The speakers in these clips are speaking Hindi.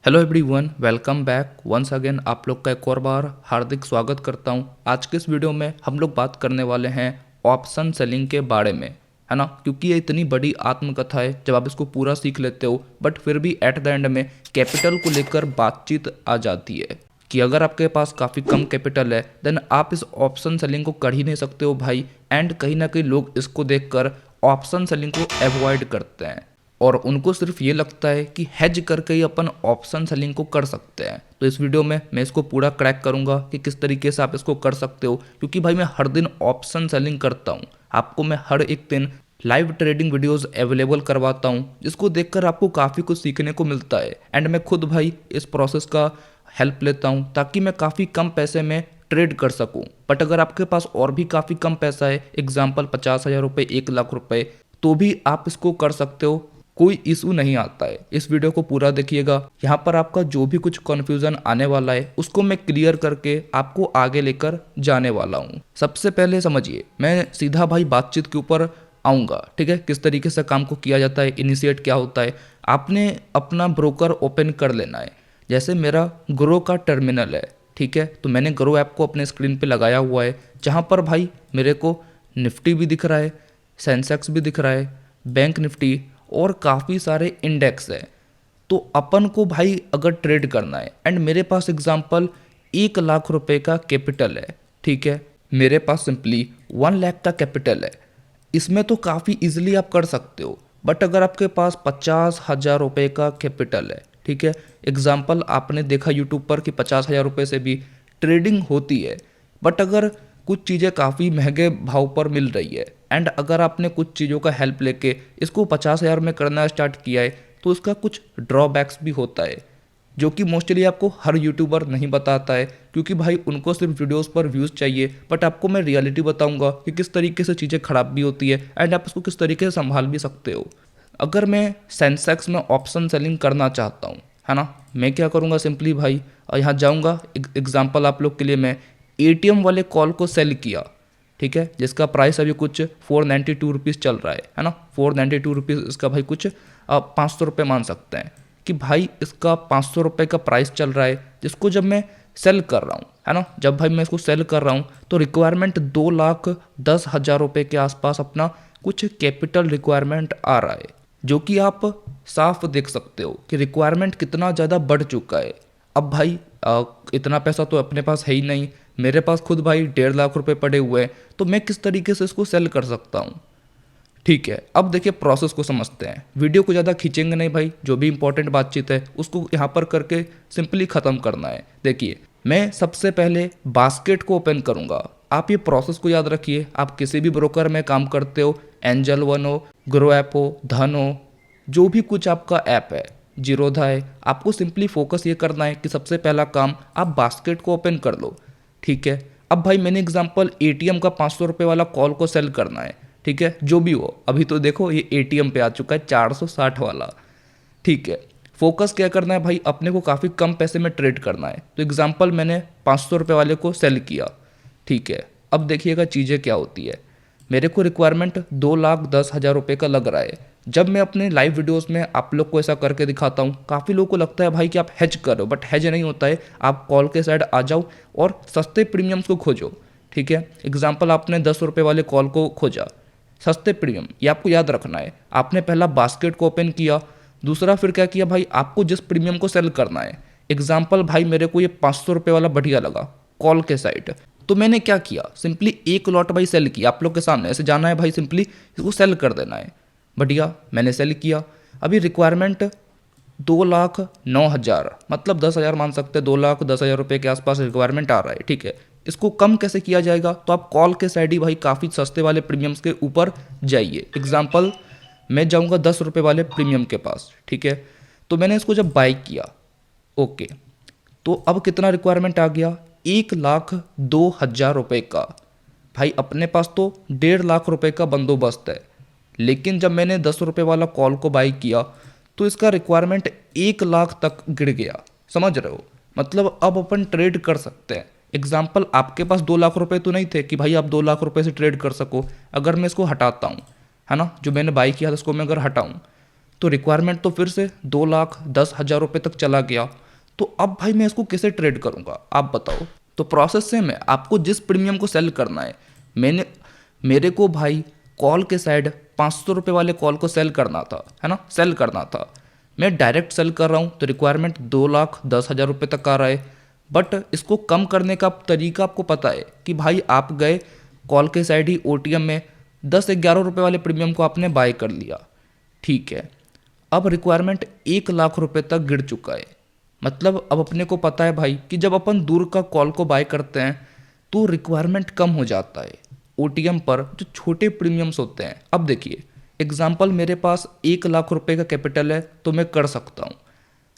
Hello everyone, welcome back once again. आप लोग का एक और बार हार्दिक स्वागत करता हूं। आज के इस वीडियो में हम लोग बात करने वाले हैं ऑप्शन सेलिंग के बारे में, है ना। क्योंकि ये इतनी बड़ी आत्मकथा है, जब आप इसको पूरा सीख लेते हो बट फिर भी एट द एंड में कैपिटल को लेकर बातचीत आ जाती है कि अगर आपके पास काफ़ी कम कैपिटल है देन आप इस ऑप्शन सेलिंग को कर ही नहीं सकते हो भाई। एंड कहीं ना कहीं लोग इसको देखकर ऑप्शन सेलिंग को अवॉइड करते हैं और उनको सिर्फ ये लगता है कि हेज करके ही अपन ऑप्शन सेलिंग को कर सकते हैं। तो इस वीडियो में मैं इसको पूरा क्रैक करूंगा कि किस तरीके से आप इसको कर सकते हो, क्योंकि भाई मैं हर दिन ऑप्शन सेलिंग करता हूं। आपको मैं हर एक दिन लाइव ट्रेडिंग वीडियोस अवेलेबल करवाता हूं, जिसको देखकर आपको काफ़ी कुछ सीखने को मिलता है। एंड मैं खुद भाई इस प्रोसेस का हेल्प लेता हूं ताकि मैं काफ़ी कम पैसे में ट्रेड कर सकूं। बट अगर आपके पास और भी काफ़ी कम पैसा है, एग्जाम्पल 50,000 रुपये, 1 लाख रुपये, तो भी आप इसको कर सकते हो, कोई इशू नहीं आता है। इस वीडियो को पूरा देखिएगा, यहाँ पर आपका जो भी कुछ कन्फ्यूजन आने वाला है उसको मैं क्लियर करके आपको आगे लेकर जाने वाला हूँ। सबसे पहले समझिए, मैं सीधा भाई बातचीत के ऊपर आऊँगा, ठीक है। किस तरीके से काम को किया जाता है, इनिशिएट क्या होता है। आपने अपना ब्रोकर ओपन कर लेना है। जैसे मेरा ग्रो का टर्मिनल है, ठीक है, तो मैंने ग्रो ऐप को अपने स्क्रीन पे लगाया हुआ है, जहाँ पर भाई मेरे को निफ्टी भी दिख रहा है, सेंसेक्स भी दिख रहा है, बैंक निफ्टी और काफ़ी सारे इंडेक्स है। तो अपन को भाई अगर ट्रेड करना है एंड मेरे पास एग्जांपल 1 लाख रुपए का कैपिटल है, ठीक है, मेरे पास सिंपली 1 लाख का कैपिटल है, इसमें तो काफ़ी इजीली आप कर सकते हो। बट अगर आपके पास 50,000 रुपये का कैपिटल है, ठीक है, एग्जाम्पल आपने देखा यूट्यूब पर कि 50,000 रुपये से भी ट्रेडिंग होती है। बट अगर कुछ चीज़ें काफ़ी महंगे भाव पर मिल रही है एंड अगर आपने कुछ चीज़ों का हेल्प लेके इसको 50,000 में करना स्टार्ट किया है, तो इसका कुछ ड्रॉबैक्स भी होता है, जो कि मोस्टली आपको हर यूट्यूबर नहीं बताता है, क्योंकि भाई उनको सिर्फ वीडियोस पर व्यूज़ चाहिए। बट आपको मैं रियलिटी बताऊंगा कि किस तरीके से चीज़ें ख़राब भी होती है एंड आप इसको किस तरीके से संभाल भी सकते हो। अगर मैं सेंसेक्स में ऑप्शन सेलिंग करना चाहता हूँ, है ना, मैं क्या करूँगा, सिंपली भाई यहाँ जाऊँगा। एग्जाम्पल आप लोग के लिए, मैं एटीएम वाले कॉल को सेल किया, ठीक है, जिसका प्राइस अभी कुछ 492 रुपीज़ चल रहा है ना। 492 रुपीज़ इसका भाई कुछ 500 रुपये मान सकते हैं कि भाई इसका 500 रुपये का प्राइस चल रहा है, जिसको जब मैं सेल कर रहा हूँ, है ना, जब भाई मैं इसको सेल कर रहा हूँ तो रिक्वायरमेंट 2,10,000 रुपये के आसपास अपना कुछ कैपिटल रिक्वायरमेंट आ रहा है, जो कि आप साफ देख सकते हो कि रिक्वायरमेंट कितना ज़्यादा बढ़ चुका है। अब भाई इतना पैसा तो अपने पास है ही नहीं, मेरे पास खुद भाई 1.5 लाख रुपए पड़े हुए हैं, तो मैं किस तरीके से इसको सेल कर सकता हूँ, ठीक है। अब देखिए प्रोसेस को समझते हैं, वीडियो को ज़्यादा खींचेंगे नहीं भाई, जो भी इंपॉर्टेंट बातचीत है उसको यहाँ पर करके सिंपली ख़त्म करना है। देखिए, मैं सबसे पहले बास्केट को ओपन करूँगा। आप ये प्रोसेस को याद रखिए, आप किसी भी ब्रोकर में काम करते हो, एंजल वन हो, ग्रो ऐप हो, धन हो, जो भी कुछ आपका ऐप है, जीरोधा है, आपको सिंपली फोकस ये करना है कि सबसे पहला काम आप बास्केट को ओपन कर लो, ठीक है। अब भाई मैंने एग्जांपल एटीएम का 500 रुपये वाला कॉल को सेल करना है, ठीक है, जो भी हो। अभी तो देखो ये एटीएम पे आ चुका है 460 वाला, ठीक है। फोकस क्या करना है भाई, अपने को काफ़ी कम पैसे में ट्रेड करना है। तो एग्जांपल मैंने 500 रुपये वाले को सेल किया, ठीक है। अब देखिएगा चीज़ें क्या होती है, मेरे को रिक्वायरमेंट 2,10,000 रुपये का लग रहा है। जब मैं अपने लाइव वीडियोस में आप लोग को ऐसा करके दिखाता हूँ, काफ़ी लोगों को लगता है भाई कि आप हेज करो, बट हेज नहीं होता है। आप कॉल के साइड आ जाओ और सस्ते प्रीमियम्स को खोजो, ठीक है। एग्जाम्पल आपने 10 रुपये वाले कॉल को खोजा, सस्ते प्रीमियम, ये आपको याद रखना है। आपने पहला बास्केट को ओपन किया, दूसरा फिर क्या किया भाई, आपको जिस प्रीमियम को सेल करना है, एग्जाम्पल भाई मेरे को ये 500 रुपये वाला बढ़िया लगा कॉल के साइड, तो मैंने क्या किया, सिंपली एक लॉट भाई सेल किया। आप लोग के सामने ऐसे जाना है भाई, सिंपली इसको सेल कर देना है, बढ़िया, मैंने सेल किया। अभी रिक्वायरमेंट 2,09,000, मतलब 10,000 मान सकते हैं, 2,10,000 रुपये के आसपास रिक्वायरमेंट आ रहा है, ठीक है। इसको कम कैसे किया जाएगा, तो आप कॉल के साइड ही भाई काफ़ी सस्ते वाले प्रीमियम्स के ऊपर जाइए। एग्जाम्पल मैं जाऊंगा 10 रुपये वाले प्रीमियम के पास, ठीक है। तो मैंने इसको जब बाई किया, ओके, तो अब कितना रिक्वायरमेंट आ गया, 1,02,000 रुपये का। भाई अपने पास तो 1.5 लाख रुपये का बंदोबस्त है, लेकिन जब मैंने 10 रुपये वाला कॉल को बाई किया तो इसका रिक्वायरमेंट 1 लाख तक गिर गया, समझ रहे हो। मतलब अब अपन ट्रेड कर सकते हैं। एग्जाम्पल आपके पास 2 लाख रुपए तो नहीं थे कि भाई आप 2 लाख रुपए से ट्रेड कर सको। अगर मैं इसको हटाता हूँ, है ना, जो मैंने बाई किया था उसको मैं अगर हटाऊँ, तो रिक्वायरमेंट तो फिर से 2,10,000 रुपये तक चला गया। तो अब भाई मैं इसको कैसे ट्रेड करूँगा आप बताओ। तो प्रोसेस सेम है, आपको जिस प्रीमियम को सेल करना है, मेरे को भाई कॉल के साइड 500 रुपये वाले कॉल को सेल करना था, है ना, सेल करना था। मैं डायरेक्ट सेल कर रहा हूँ तो रिक्वायरमेंट 2,10,000 रुपये तक आ रहा है। बट इसको कम करने का तरीका आपको पता है कि भाई आप गए कॉल के साइड ही OTM में 10-11 रुपये वाले प्रीमियम को आपने बाय कर लिया, ठीक है। अब रिक्वायरमेंट 1,00,000 रुपये तक गिर चुका है। मतलब अब अपने को पता है भाई कि जब अपन दूर का कॉल को बाय करते हैं तो रिक्वायरमेंट कम हो जाता है OTM पर जो छोटे प्रीमियम्स होते हैं। अब देखिए एग्जाम्पल, मेरे पास 1,00,000 रुपये का कैपिटल है तो मैं कर सकता हूँ,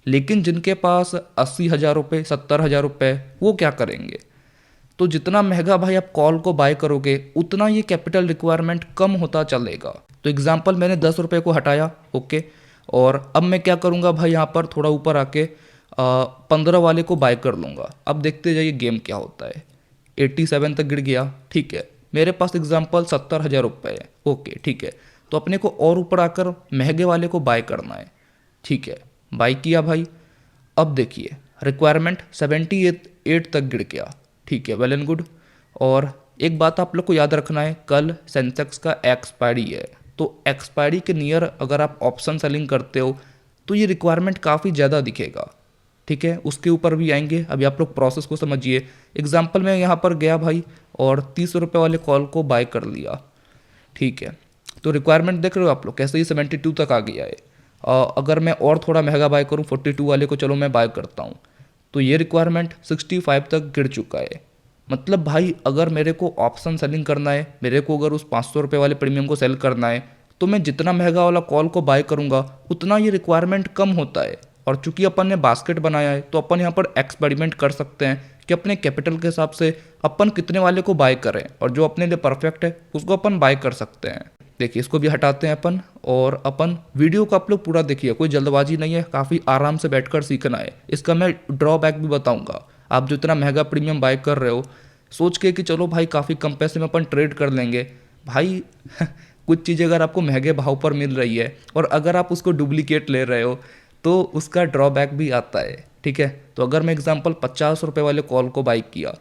लेकिन जिनके पास 80,000 रुपये 70,000 रुपये वो क्या करेंगे। तो जितना महंगा भाई आप कॉल को बाय करोगे उतना ये कैपिटल रिक्वायरमेंट कम होता चलेगा। तो एग्जाम्पल मैंने 10 रुपये को हटाया, ओके, और अब मैं क्या करूँगा भाई, यहाँ पर थोड़ा ऊपर आके 15 वाले को बाय कर लूँगा। अब देखते जाइए गेम क्या होता है। 87 तक गिर गया, ठीक है, मेरे पास एग्जाम्पल 70,000 रुपये है, ओके ठीक है। तो अपने को और ऊपर आकर महंगे वाले को बाय करना है, ठीक है, बाय किया भाई। अब देखिए रिक्वायरमेंट 78 तक गिर गया, ठीक है, वेल एंड गुड। और एक बात आप लोग को याद रखना है, कल सेंसेक्स का एक्सपायरी है, तो एक्सपायरी के नियर अगर आप ऑप्शन सेलिंग करते हो तो ये रिक्वायरमेंट काफ़ी ज़्यादा दिखेगा, ठीक है, उसके ऊपर भी आएंगे। अभी आप लोग प्रोसेस को समझिए। एग्जाम्पल में यहाँ पर गया भाई और 30 रुपये वाले कॉल को बाय कर लिया, ठीक है। तो रिक्वायरमेंट देख रहे हो आप लोग कैसे ही 72 तक आ गया है। अगर मैं और थोड़ा महंगा बाय करूँ 42 वाले को, चलो मैं बाय करता हूँ, तो ये रिक्वायरमेंट 65 तक गिर चुका है। मतलब भाई अगर मेरे को ऑप्शन सेलिंग करना है, मेरे को अगर उस 500 रुपये वाले प्रीमियम को सेल करना है, तो मैं जितना महंगा वाला कॉल को बाय करूँगा उतना ये रिक्वायरमेंट कम होता है। और चूंकि अपन ने बास्केट बनाया है तो अपन यहाँ पर एक्सपेरिमेंट कर सकते हैं कि अपने कैपिटल के हिसाब से अपन कितने वाले को बाय करें, और जो अपने लिए परफेक्ट है उसको अपन बाय कर सकते हैं। देखिए इसको भी हटाते हैं अपन, और अपन वीडियो को आप लोग पूरा देखिए, कोई जल्दबाजी नहीं है, काफ़ी आराम से बैठकर सीखना है। इसका मैं ड्रॉबैक भी बताऊंगा। आप जो इतना महंगा प्रीमियम बाय कर रहे हो सोच के कि चलो भाई काफ़ी कम पैसे में अपन ट्रेड कर लेंगे, भाई कुछ चीज़ें अगर आपको महंगे भाव पर मिल रही है और अगर आप उसको डुप्लीकेट ले रहे हो तो उसका ड्रॉबैक भी आता है, ठीक है। तो अगर मैं एग्जांपल 50 रुपये वाले कॉल को बाई किया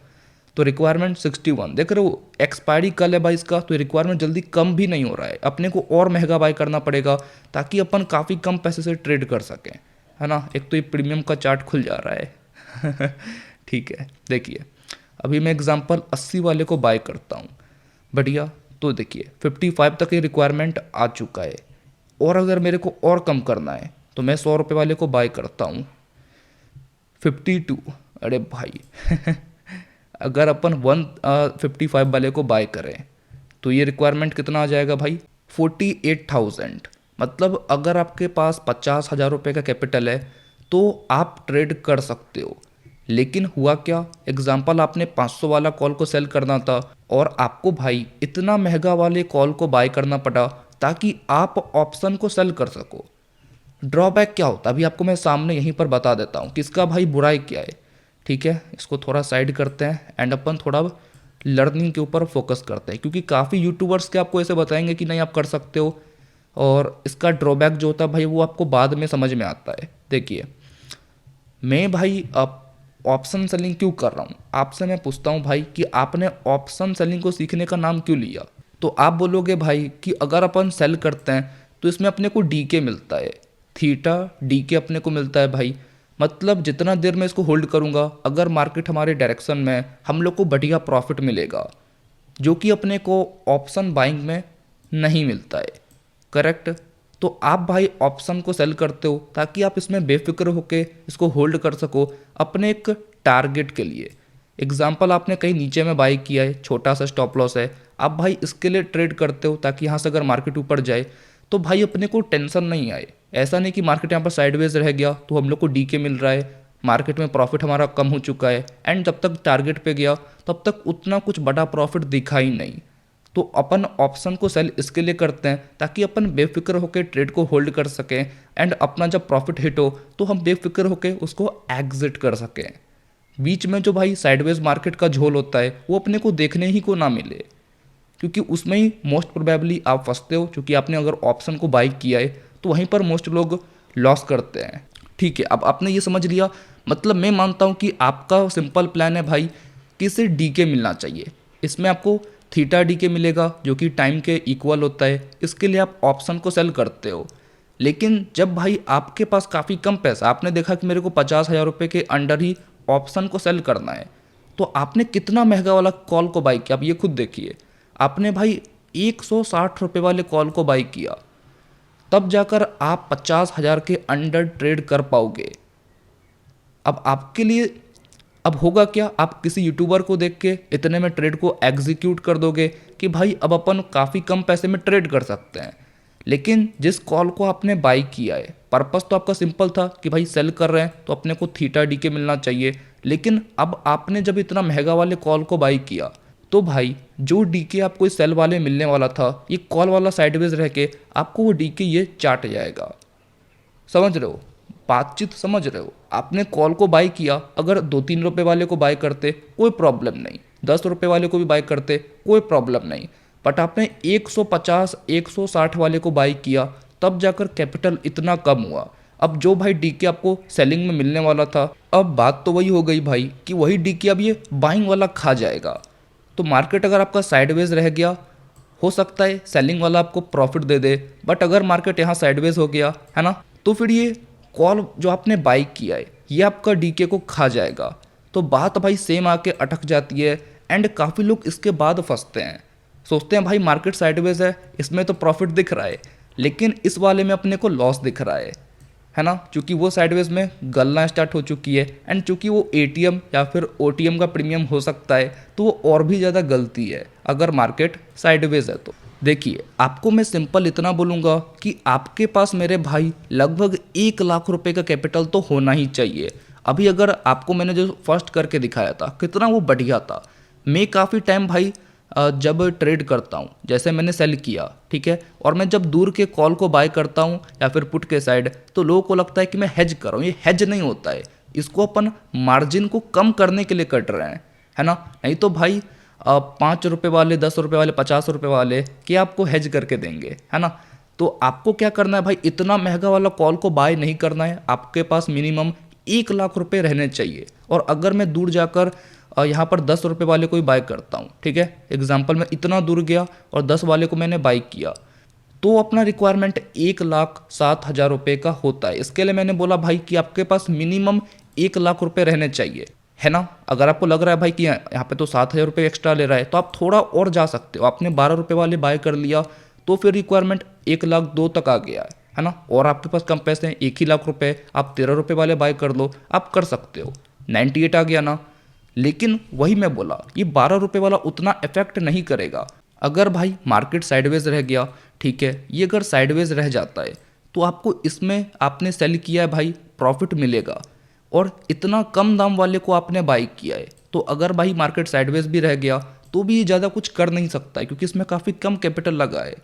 तो रिक्वायरमेंट 61, देख रहे हो एक्सपायरी कल है भाई इसका, तो रिक्वायरमेंट जल्दी कम भी नहीं हो रहा है, अपने को और महंगा बाय करना पड़ेगा ताकि अपन काफ़ी कम पैसे से ट्रेड कर सकें, है ना। एक तो ये प्रीमियम का चार्ट खुल जा रहा है ठीक है। देखिए अभी मैं एग्जांपल 80 वाले को बाय करता हूँ, बढ़िया। तो देखिए 55 तक ये रिक्वायरमेंट आ चुका है, और अगर मेरे को और कम करना है तो मैं 100 रुपये वाले को बाय करता हूँ 52। अरे भाई अगर अपन 155 वाले को बाय करें तो ये रिक्वायरमेंट कितना आ जाएगा भाई, 48,000। मतलब अगर आपके पास 50,000 रुपये का कैपिटल है तो आप ट्रेड कर सकते हो। लेकिन हुआ क्या, एग्जाम्पल आपने 500 वाला कॉल को सेल करना था और आपको भाई इतना महंगा वाले कॉल को बाय करना पड़ा ताकि आप ऑप्शन को सेल कर सको। ड्रॉबैक क्या होता है अभी आपको मैं सामने यहीं पर बता देता हूँ कि इसका भाई बुराई क्या है, ठीक है। इसको थोड़ा साइड करते हैं एंड अपन थोड़ा लर्निंग के ऊपर फोकस करते हैं, क्योंकि काफ़ी यूट्यूबर्स के आपको ऐसे बताएंगे कि नहीं आप कर सकते हो, और इसका ड्रॉबैक जो होता है भाई वो आपको बाद में समझ में आता है। देखिए मैं भाई अब ऑप्शन सेलिंग क्यों कर रहा हूँ, आपसे मैं पूछता हूँ भाई कि आपने ऑप्शन सेलिंग को सीखने का नाम क्यों लिया। तो आप बोलोगे भाई कि अगर अपन सेल करते हैं तो इसमें अपने को डीके मिलता है, थीटा डीके अपने को मिलता है भाई। मतलब जितना देर मैं इसको होल्ड करूँगा, अगर मार्केट हमारे डायरेक्शन में हम लोग को बढ़िया प्रॉफिट मिलेगा, जो कि अपने को ऑप्शन बाइंग में नहीं मिलता है, करेक्ट। तो आप भाई ऑप्शन को सेल करते हो ताकि आप इसमें बेफिक्र होके इसको होल्ड कर सको अपने एक टारगेट के लिए। एग्जाम्पल आपने कहीं नीचे में बाई किया है, छोटा सा स्टॉप लॉस है, आप भाई इसके लिए ट्रेड करते हो ताकि यहाँ से अगर मार्केट ऊपर जाए तो भाई अपने को टेंशन नहीं आए। ऐसा नहीं कि मार्केट यहाँ पर साइडवेज रह गया तो हम लोग को डीके मिल रहा है, मार्केट में प्रॉफिट हमारा कम हो चुका है, एंड जब तक टारगेट पे गया तब तक उतना कुछ बड़ा प्रॉफिट दिखा ही नहीं। तो अपन ऑप्शन को सेल इसके लिए करते हैं ताकि अपन बेफिक्र होकर ट्रेड को होल्ड कर सकें, एंड अपना जब प्रॉफिट हिट हो तो हम बेफिक्र होकर उसको एग्जिट कर सकें। बीच में जो भाई साइडवेज मार्केट का झोल होता है वो अपने को देखने ही को ना मिले, क्योंकि उसमें ही मोस्ट प्रोबेबली आप फंसते हो। क्योंकि आपने अगर ऑप्शन को बाई किया है तो वहीं पर मोस्ट लोग लॉस करते हैं। ठीक है, अब आपने ये समझ लिया। मतलब मैं मानता हूँ कि आपका सिंपल प्लान है भाई कि इसे डीके मिलना चाहिए। इसमें आपको थीटा डीके मिलेगा जो कि टाइम के इक्वल होता है। इसके लिए आप ऑप्शन को सेल करते हो। लेकिन जब भाई आपके पास काफ़ी कम पैसा, आपने देखा कि मेरे को 50,000 रुपये के अंडर ही ऑप्शन को सेल करना है, तो आपने कितना महंगा वाला कॉल को बाई किया, आप ये खुद देखिए। आपने भाई 160 रुपये वाले कॉल को बाई किया, तब जाकर आप 50,000 के अंडर ट्रेड कर पाओगे। अब आपके लिए अब होगा क्या, आप किसी यूट्यूबर को देख के इतने में ट्रेड को एग्जीक्यूट कर दोगे कि भाई अब अपन काफ़ी कम पैसे में ट्रेड कर सकते हैं। लेकिन जिस कॉल को आपने बाई किया है, पर्पस तो आपका सिंपल था कि भाई सेल कर रहे हैं तो अपने को थीटा डीके मिलना चाहिए। लेकिन अब आपने जब इतना महंगा वाले कॉल को बाई किया, तो भाई जो डीके आपको इस सेल वाले मिलने वाला था, ये कॉल वाला साइडवेज रह के आपको वो डीके ये चाट जाएगा। समझ रहे हो, बातचीत समझ रहे हो। आपने कॉल को बाय किया, अगर 2-3 रुपये वाले को बाय करते कोई प्रॉब्लम नहीं, 10 रुपये वाले को भी बाय करते कोई प्रॉब्लम नहीं, बट आपने 150-160 वाले को बाय किया, तब जाकर कैपिटल इतना कम हुआ। अब जो भाई डीके आपको सेलिंग में मिलने वाला था, अब बात तो वही हो गई भाई कि वही डीके अब ये बाइंग वाला खा जाएगा। तो मार्केट अगर आपका साइडवेज रह गया, हो सकता है सेलिंग वाला आपको प्रॉफिट दे दे, बट अगर मार्केट यहाँ साइडवेज हो गया है ना, तो फिर ये कॉल जो आपने बाई किया है ये आपका डीके को खा जाएगा। तो बात भाई सेम आके अटक जाती है एंड काफ़ी लोग इसके बाद फंसते हैं। सोचते हैं भाई मार्केट साइडवेज है, इसमें तो प्रॉफिट दिख रहा है, लेकिन इस वाले में अपने को लॉस दिख रहा है ना, क्योंकि वो साइडवेज में गलना स्टार्ट हो चुकी है एंड चूंकि वो एटीएम या फिर ओटीएम का प्रीमियम हो सकता है, तो वो और भी ज़्यादा गलती है अगर मार्केट साइडवेज है तो। देखिए, आपको मैं सिंपल इतना बोलूँगा कि आपके पास मेरे भाई लगभग 1 लाख रुपए का कैपिटल तो होना ही चाहिए। अभी अगर आपको मैंने जो फर्स्ट करके दिखाया था कितना वो बढ़िया था। मैं काफ़ी टाइम भाई जब ट्रेड करता हूँ, जैसे मैंने सेल किया, ठीक है, और मैं जब दूर के कॉल को बाय करता हूँ या फिर पुट के साइड, तो लोगों को लगता है कि मैं हेज कर रहा हूँ। ये हेज नहीं होता है, इसको अपन मार्जिन को कम करने के लिए कट रहे हैं, है ना। नहीं तो भाई 5 रुपये वाले, 10 रुपये वाले, 50 रुपये वाले क्या आपको हेज करके देंगे, है ना। तो आपको क्या करना है भाई, इतना महंगा वाला कॉल को बाय नहीं करना है। आपके पास मिनिमम 1 लाख रुपए रहने चाहिए। और अगर मैं दूर जाकर यहाँ पर 10 रुपये वाले को ही बाय करता हूँ, ठीक है, एग्जाम्पल में इतना दूर गया और 10 वाले को मैंने बाय किया, तो अपना रिक्वायरमेंट 1,07,000 रुपये का होता है। इसके लिए मैंने बोला भाई कि आपके पास मिनिमम 1 लाख रुपए रहने चाहिए, है ना। अगर आपको लग रहा है भाई कि यहाँ पे तो 7,000 रुपये एक्स्ट्रा ले रहा है, तो आप थोड़ा और जा सकते हो। आपने 12 रुपये वाले बाय कर लिया तो फिर रिक्वायरमेंट 1,02,000 तक आ गया है ना। और आपके पास कम पैसे हैं, 1 ही लाख रुपए, आप 13 रुपये वाले बाय कर लो, आप कर सकते हो, 98 आ गया ना। लेकिन वही मैं बोला, ये 12 रुपये वाला उतना इफेक्ट नहीं करेगा। अगर भाई मार्केट साइडवेज रह गया, ठीक है, ये अगर साइडवेज रह जाता है तो आपको इसमें आपने सेल किया है भाई, प्रॉफिट मिलेगा। और इतना कम दाम वाले को आपने बाई किया है, तो अगर भाई मार्केट साइडवेज भी रह गया तो भी ये ज़्यादा कुछ कर नहीं सकता है, क्योंकि इसमें काफ़ी कम कैपिटल लगा है।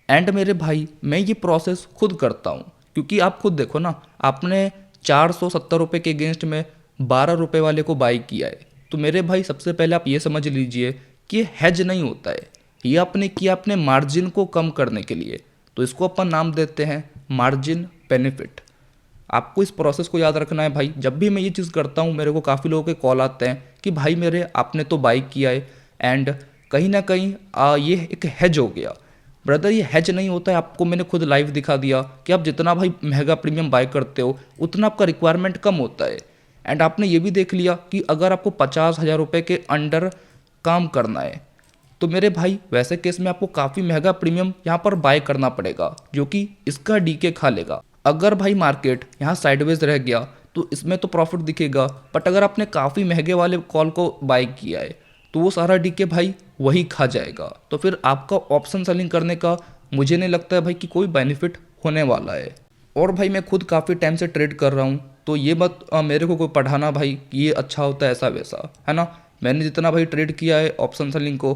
एंड मेरे भाई, मैं ये प्रोसेस खुद करता हूँ, क्योंकि आप खुद देखो ना, आपने 470 रुपये के अगेंस्ट में 12 रुपये वाले को बाई किया है। तो मेरे भाई, सबसे पहले आप ये समझ लीजिए कि ये हेज नहीं होता है, ये आपने किया अपने मार्जिन को कम करने के लिए। तो इसको अपन नाम देते हैं मार्जिन बेनिफिट। आपको इस प्रोसेस को याद रखना है भाई। जब भी मैं ये चीज़ करता हूँ, मेरे को काफ़ी लोगों के कॉल आते हैं कि भाई मेरे आपने तो बाई किया है एंड कहीं ना कहीं ये एक हेज हो गया। ब्रदर, ये हेज नहीं होता है। आपको मैंने खुद लाइव दिखा दिया कि आप जितना भाई महंगा प्रीमियम बाय करते हो उतना आपका रिक्वायरमेंट कम होता है। एंड आपने ये भी देख लिया कि अगर आपको 50,000 रुपये के अंडर काम करना है, तो मेरे भाई वैसे केस में आपको काफ़ी महंगा प्रीमियम यहाँ पर बाय करना पड़ेगा, जो कि इसका डीके खा लेगा। अगर भाई मार्केट यहाँ साइडवेज रह गया तो इसमें तो प्रॉफिट दिखेगा, बट अगर आपने काफ़ी महंगे वाले कॉल को बाय किया है तो वो सारा डीके भाई वही खा जाएगा। तो फिर आपका ऑप्शन सेलिंग करने का मुझे नहीं लगता है भाई कि कोई बेनिफिट होने वाला है। और भाई मैं खुद काफ़ी टाइम से ट्रेड कर रहा हूँ, तो ये मत मेरे को कोई पढ़ाना भाई कि ये अच्छा होता है ऐसा वैसा, है ना। मैंने जितना भाई ट्रेड किया है ऑप्शन सेलिंग को,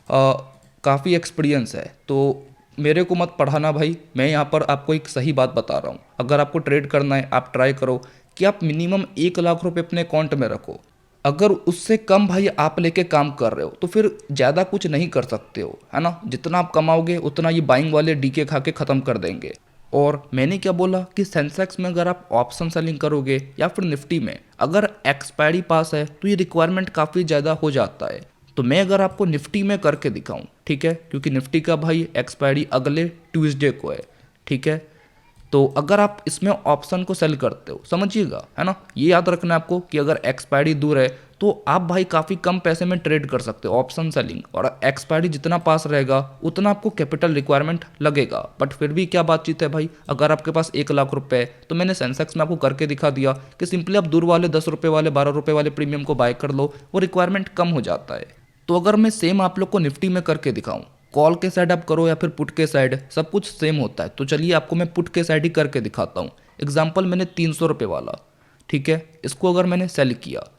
काफ़ी एक्सपीरियंस है, तो मेरे को मत पढ़ाना भाई। मैं यहाँ पर आपको एक सही बात बता रहा हूँ। अगर आपको ट्रेड करना है, आप ट्राई करो कि आप मिनिमम 1 लाख रुपए अपने अकाउंट में रखो। अगर उससे कम भाई आप लेके काम कर रहे हो तो फिर ज़्यादा कुछ नहीं कर सकते हो, है ना। जितना आप कमाओगे उतना ये बाइंग वाले डीके खा के ख़त्म कर देंगे। और मैंने क्या बोला कि सेंसेक्स में अगर आप ऑप्शन सेलिंग करोगे या फिर निफ्टी में अगर एक्सपायरी पास है तो ये रिक्वायरमेंट काफ़ी ज़्यादा हो जाता है। तो मैं अगर आपको निफ्टी में करके दिखाऊं, ठीक है, क्योंकि निफ्टी का भाई एक्सपायरी अगले ट्यूसडे को है, ठीक है। तो अगर आप इसमें ऑप्शन को सेल करते हो, समझिएगा, है ना, ये याद रखना है आपको कि अगर एक्सपायरी दूर है तो आप भाई काफ़ी कम पैसे में ट्रेड कर सकते हो ऑप्शन सेलिंग, और एक्सपायरी जितना पास रहेगा उतना आपको कैपिटल रिक्वायरमेंट लगेगा। बट फिर भी क्या बातचीत है भाई, अगर आपके पास 1 लाख रुपए है तो मैंने सेंसेक्स में आपको करके दिखा दिया कि सिंपली आप दूर वाले 10 रुपये वाले 12 रुपये वाले प्रीमियम को बाय कर लो, वो रिक्वायरमेंट कम हो जाता है। तो अगर मैं सेम आप लोग को निफ्टी में करके दिखाऊं, कॉल के साइड आप करो या फिर पुट के साइड, सब कुछ सेम होता है। तो चलिए आपको मैं पुट के साइड ही करके दिखाता हूँ। एग्जाम्पल मैंने 300 रुपये वाला, ठीक है, इसको अगर मैंने सेल किया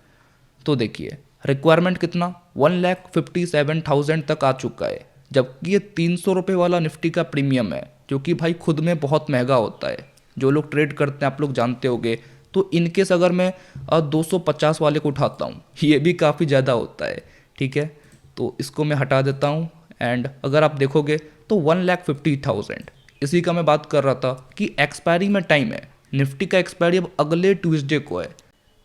तो देखिए रिक्वायरमेंट कितना 1,57,000 तक आ चुका है, जबकि ये 300 रुपये वाला निफ्टी का प्रीमियम है जो कि भाई खुद में बहुत महंगा होता है। जो लोग ट्रेड करते हैं आप लोग जानते होंगे। तो इनकेस अगर मैं 250 वाले को उठाता हूँ, ये भी काफ़ी ज़्यादा होता है, ठीक है। तो इसको मैं हटा देता हूँ एंड अगर आप देखोगे तो 1,50,000 इसी का मैं बात कर रहा था कि एक्सपायरी में टाइम है। निफ्टी का एक्सपायरी अब अगले ट्यूसडे को है।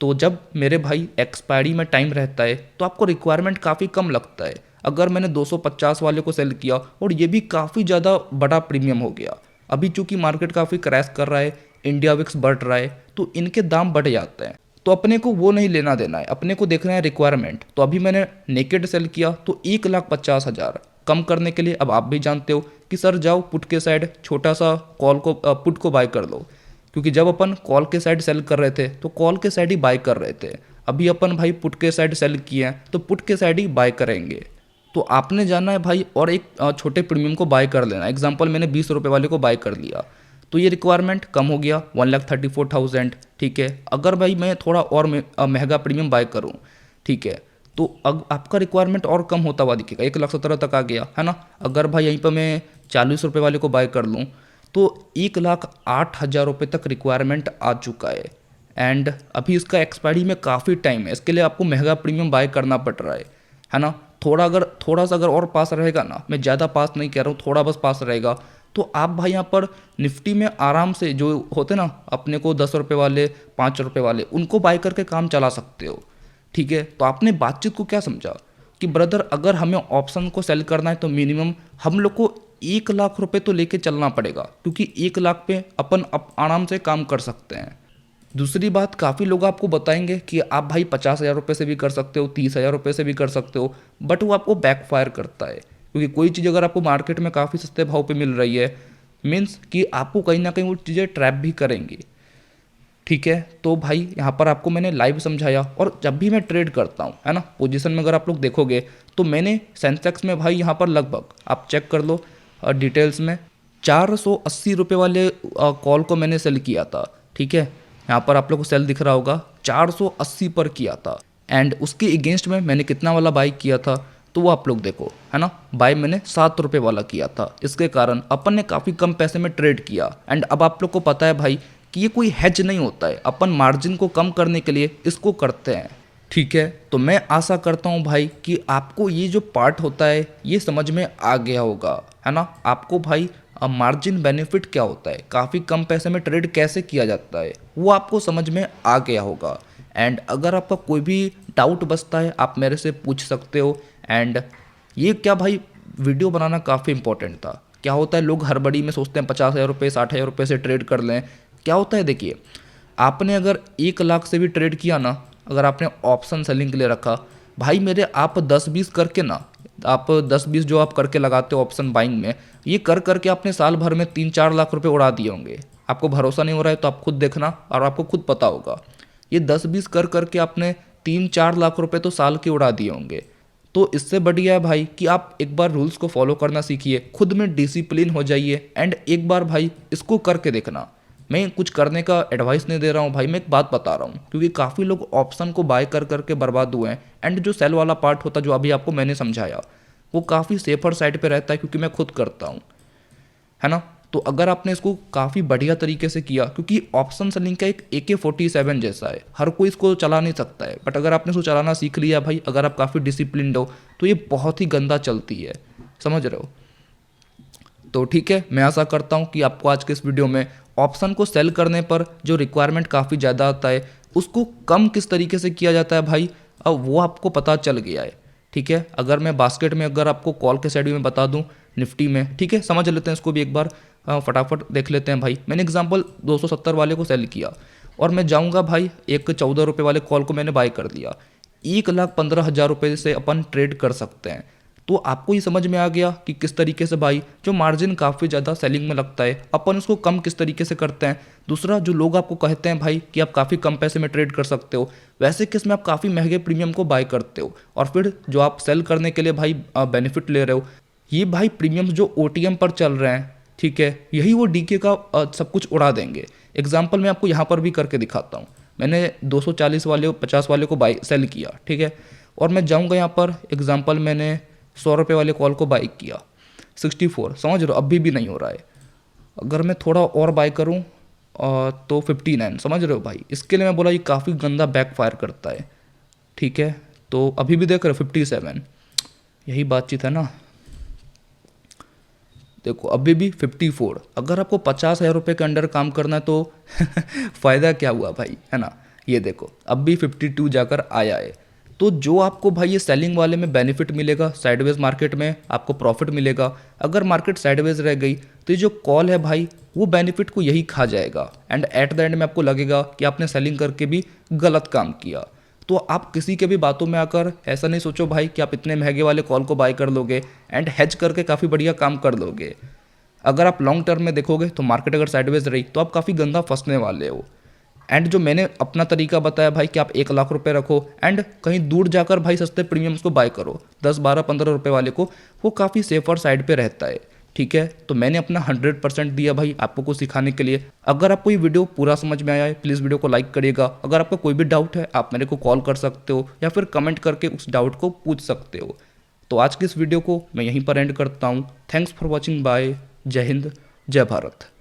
तो जब मेरे भाई एक्सपायरी में टाइम रहता है तो आपको रिक्वायरमेंट काफ़ी कम लगता है। अगर मैंने 250 वाले को सेल किया और ये भी काफ़ी ज़्यादा बड़ा प्रीमियम हो गया, अभी चूंकि मार्केट काफ़ी क्रैश कर रहा है, इंडिया विक्स बढ़ रहा है, तो इनके दाम बढ़ जाते हैं। तो अपने को वो नहीं लेना देना है, अपने को देखना है रिक्वायरमेंट। तो अभी मैंने नेकेड सेल किया तो 1,50,000 कम करने के लिए अब आप भी जानते हो कि सर जाओ पुट के साइड छोटा सा कॉल को पुट को बाय कर लो, क्योंकि जब अपन कॉल के साइड सेल कर रहे थे तो कॉल के साइड ही बाय कर रहे थे। अभी अपन भाई पुट के साइड सेल किए हैं तो पुट के साइड ही बाय करेंगे। तो आपने जाना है भाई और एक छोटे प्रीमियम को बाय कर लेना। एग्जांपल मैंने 20 रुपये वाले को बाय कर लिया तो ये रिक्वायरमेंट कम हो गया 1,34,000, ठीक है। अगर भाई मैं थोड़ा और महंगा प्रीमियम बाय करूँ, ठीक है, तो अब आपका रिक्वायरमेंट और कम होता हुआ दिखेगा, 1,17,000 तक आ गया, है ना। अगर भाई यहीं पर मैं 40 रुपये वाले को बाय कर लूँ तो 1,08,000 रुपये तक रिक्वायरमेंट आ चुका है। एंड अभी इसका एक्सपायरी में काफ़ी टाइम है, इसके लिए आपको महंगा प्रीमियम बाय करना पड़ रहा है ना। थोड़ा सा अगर और पास रहेगा ना, मैं ज़्यादा पास नहीं कह रहा हूँ, थोड़ा बस पास रहेगा तो आप भाई यहाँ पर निफ्टी में आराम से जो होते ना अपने को 10 रुपये वाले 5 रुपये वाले उनको बाय करके काम चला सकते हो, ठीक है। तो आपने बातचीत को क्या समझा कि ब्रदर अगर हमें ऑप्शन को सेल करना है तो मिनिमम हम लोग को 1,00,000 रुपये तो लेके चलना पड़ेगा, क्योंकि 1,00,000 पे अपन आराम से काम कर सकते हैं। दूसरी बात, काफ़ी लोग आपको बताएंगे कि आप भाई 50,000 रुपये से भी कर सकते हो, 30,000 रुपये से भी कर सकते हो, बट वो आपको बैकफायर करता है। क्योंकि कोई चीज़ अगर आपको मार्केट में काफ़ी सस्ते भाव पे मिल रही है, मीन्स कि आपको कहीं ना कहीं वो चीज़ें ट्रैप भी करेंगी, ठीक है। तो भाई यहाँ पर आपको मैंने लाइव समझाया। और जब भी मैं ट्रेड करता हूँ, है ना, पोजीशन में अगर आप लोग देखोगे तो मैंने सेंसेक्स में भाई यहाँ पर लगभग आप चेक कर लो डिटेल्स में 480 रुपये वाले कॉल को मैंने सेल किया था, ठीक है। यहाँ पर आप लोग को सेल दिख रहा होगा, 480 पर किया था। एंड उसके अगेंस्ट में मैंने कितना वाला बाई किया था तो वो आप लोग देखो, है ना, बाय मैंने 7 रुपये वाला किया था। इसके कारण अपन ने काफ़ी कम पैसे में ट्रेड किया। एंड अब आप लोग को पता है भाई कि ये कोई हेज नहीं होता है, अपन मार्जिन को कम करने के लिए इसको करते हैं, ठीक है। तो मैं आशा करता हूँ भाई कि आपको ये जो पार्ट होता है ये समझ में आ गया होगा, है ना। आपको भाई मार्जिन बेनिफिट क्या होता है, काफ़ी कम पैसे में ट्रेड कैसे किया जाता है, वो आपको समझ में आ गया होगा। एंड अगर आपका कोई भी डाउट बचता है आप मेरे से पूछ सकते हो। एंड ये क्या भाई वीडियो बनाना काफ़ी इंपॉर्टेंट था। क्या होता है लोग हड़बड़ी में सोचते हैं 50,000 रुपये 60,000 रुपये से ट्रेड कर लें। क्या होता है देखिए, आपने अगर 1,00,000 से भी ट्रेड किया ना, अगर आपने ऑप्शन सेलिंग के लिए रखा, भाई मेरे आप 10-20 करके ना, आप 10-20 जो आप करके लगाते हो ऑप्शन बाइंग में, ये कर करके आपने साल भर में 3-4 लाख रुपए उड़ा दिए होंगे। आपको भरोसा नहीं हो रहा है तो आप खुद देखना और आपको खुद पता होगा। ये 10-20 कर करके आपने 3-4 लाख रुपए तो साल के उड़ा दिए होंगे। तो इससे बढ़िया है भाई कि आप एक बार रूल्स को फॉलो करना सीखिए, खुद में डिसिप्लिन हो जाइए एंड एक बार भाई इसको करके देखना। मैं कुछ करने का एडवाइस नहीं दे रहा हूँ भाई, मैं एक बात बता रहा हूँ, क्योंकि काफ़ी लोग ऑप्शन को बाय कर करके बर्बाद हुए हैं। एंड जो सेल वाला पार्ट होता है जो अभी आपको मैंने समझाया, वो काफ़ी सेफर साइड पे रहता है, क्योंकि मैं खुद करता हूँ, है ना। तो अगर आपने इसको काफ़ी बढ़िया तरीके से किया, क्योंकि ऑप्शन सेलिंग का एक AK-47 जैसा है, हर कोई इसको चला नहीं सकता है, बट अगर आपने इसको चलाना सीख लिया भाई, अगर आप काफ़ी डिसिप्लिन्ड हो तो ये बहुत ही गंदा चलती है, समझ रहे हो। तो ठीक है, मैं आशा करता हूँ कि आपको आज के इस वीडियो में ऑप्शन को सेल करने पर जो रिक्वायरमेंट काफ़ी ज़्यादा आता है उसको कम किस तरीके से किया जाता है भाई, अब वो आपको पता चल गया है। ठीक है, अगर मैं बास्केट में अगर आपको कॉल के साइड में बता दूं निफ्टी में, ठीक है, समझ लेते हैं इसको भी एक बार, फटाफट देख लेते हैं भाई। मैंने एग्जांपल 270 वाले को सेल किया और मैं जाऊंगा भाई एक 14 रुपये वाले कॉल को मैंने बाय कर दिया। 1,15,000 रुपये से अपन ट्रेड कर सकते हैं। तो आपको ये समझ में आ गया कि किस तरीके से भाई जो मार्जिन काफ़ी ज़्यादा सेलिंग में लगता है अपन उसको कम किस तरीके से करते हैं। दूसरा, जो लोग आपको कहते हैं भाई कि आप काफ़ी कम पैसे में ट्रेड कर सकते हो, वैसे केस में आप काफ़ी महंगे प्रीमियम को बाय करते हो और फिर जो आप सेल करने के लिए भाई बेनिफिट ले रहे हो, ये भाई प्रीमियम्स जो ओटीएम पर चल रहे हैं, ठीक है, यही वो डीके का सब कुछ उड़ा देंगे। एग्जाम्पल मैं आपको यहाँ पर भी करके दिखाता हूँ। मैंने 240 वाले 50 वाले को बाई सेल किया, ठीक है, और मैं जाऊँगा यहाँ पर एग्जाम्पल मैंने 100 रुपये वाले कॉल को बाई किया 64, समझ रहे हो, अभी भी नहीं हो रहा है। अगर मैं थोड़ा और बाई करूँ तो 59, समझ रहे हो भाई। इसके लिए मैं बोला ये काफ़ी गंदा बैकफायर करता है, ठीक है। तो अभी भी देख रहे हो 57, यही बातचीत है ना। देखो अभी भी 54। अगर आपको 50,000 रुपये के अंडर काम करना है तो फ़ायदा क्या हुआ भाई, है ना। ये देखो अब भी 52 जाकर आया है। तो जो आपको भाई ये सेलिंग वाले में बेनिफिट मिलेगा, साइडवेज मार्केट में आपको प्रॉफिट मिलेगा। अगर मार्केट साइडवेज रह गई तो ये जो कॉल है भाई वो बेनिफिट को यही खा जाएगा एंड एट द एंड में आपको लगेगा कि आपने सेलिंग करके भी गलत काम किया। तो आप किसी के भी बातों में आकर ऐसा नहीं सोचो भाई कि आप इतने महंगे वाले कॉल को बाय कर लोगे एंड हेज करके काफ़ी बढ़िया काम कर लोगे। अगर आप लॉन्ग टर्म में देखोगे तो मार्केट अगर साइडवेज रही तो आप काफ़ी गंदा फंसने वाले हो। एंड जो मैंने अपना तरीका बताया भाई कि आप 1 लाख रुपए रखो एंड कहीं दूर जाकर भाई सस्ते प्रीमियम्स को बाय करो 10, 12, 15 रुपये वाले को, वो काफ़ी सेफर साइड पे रहता है, ठीक है। तो मैंने अपना 100% दिया भाई आपको कुछ सिखाने के लिए। अगर आपको ये वीडियो पूरा समझ में आया है प्लीज़ वीडियो को लाइक करिएगा। अगर आपका कोई भी डाउट है आप मेरे को कॉल कर सकते हो या फिर कमेंट करके उस डाउट को पूछ सकते हो। तो आज की इस वीडियो को मैं यहीं पर एंड करता हूँ। थैंक्स फॉर वॉचिंग, बाय, जय हिंद, जय भारत।